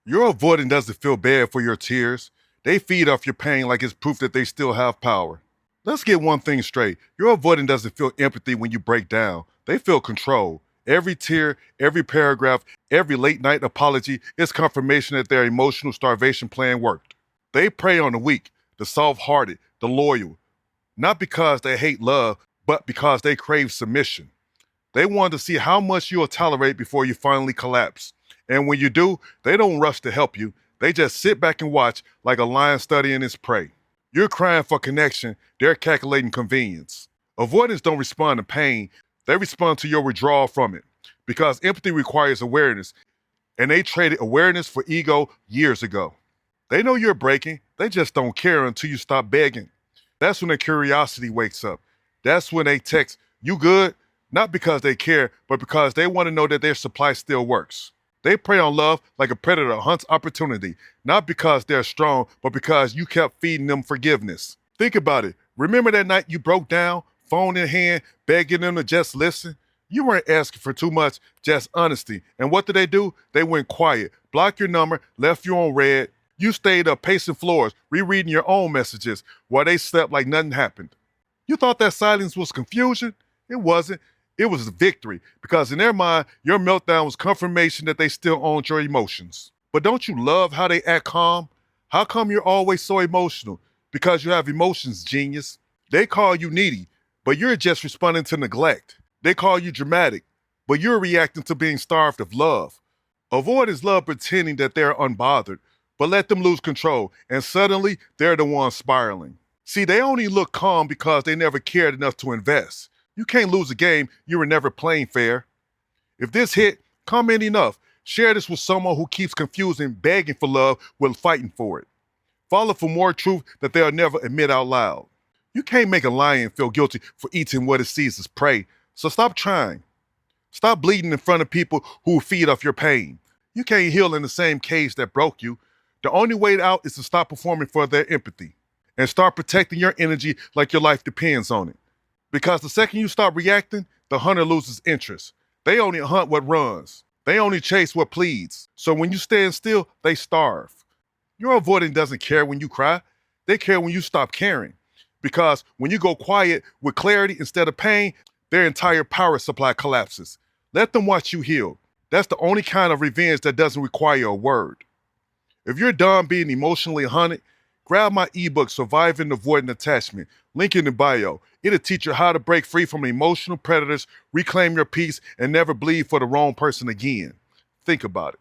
Your avoiding doesn't feel bad for your tears. They feed off your pain like it's proof that they still have power. Let's get one thing straight. Your avoiding doesn't feel empathy when you break down. They feel control. Every tear, every paragraph, every late night apology is confirmation that their emotional starvation plan worked. They prey on the weak, the soft-hearted, the loyal, not because they hate love, but because they crave submission. They want to see how much you'll tolerate before you finally collapse. And when you do, they don't rush to help you. They just sit back and watch like a lion studying its prey. You're crying for connection, they're calculating convenience. Avoidance don't respond to pain, they respond to your withdrawal from it. Because empathy requires awareness, and they traded awareness for ego years ago. They know you're breaking, they just don't care until you stop begging. That's when their curiosity wakes up. That's when they text, "You good?" Not because they care, but because they want to know that their supply still works. They prey on love like a predator hunts opportunity, not because they're strong, but because you kept feeding them forgiveness. Think about it. Remember that night you broke down, phone in hand, begging them to just listen? You weren't asking for too much, just honesty. And what did they do? They went quiet, blocked your number, left you on red. You stayed up pacing floors, rereading your own messages while they slept like nothing happened. You thought that silence was confusion? It wasn't. It was victory, because in their mind, your meltdown was confirmation that they still owned your emotions. But don't you love how they act calm? How come you're always so emotional? Because you have emotions, genius. They call you needy, but you're just responding to neglect. They call you dramatic, but you're reacting to being starved of love. Avoidance love pretending that they're unbothered, but let them lose control, and suddenly they're the ones spiraling. See, they only look calm because they never cared enough to invest. You can't lose a game you were never playing fair. If this hit, comment enough. Share this with someone who keeps confusing begging for love with fighting for it. Follow for more truth that they'll never admit out loud. You can't make a lion feel guilty for eating what it sees as prey, so stop trying. Stop bleeding in front of people who feed off your pain. You can't heal in the same cage that broke you. The only way out is to stop performing for their empathy and start protecting your energy like your life depends on it. Because the second you stop reacting, the hunter loses interest. They only hunt what runs. They only chase what pleads. So when you stand still, they starve. Your avoiding doesn't care when you cry. They care when you stop caring. Because when you go quiet with clarity instead of pain, their entire power supply collapses. Let them watch you heal. That's the only kind of revenge that doesn't require a word. If you're done being emotionally hunted, grab my ebook, Surviving Avoidant Attachment. Link in the bio. It'll teach you how to break free from emotional predators, reclaim your peace, and never bleed for the wrong person again. Think about it.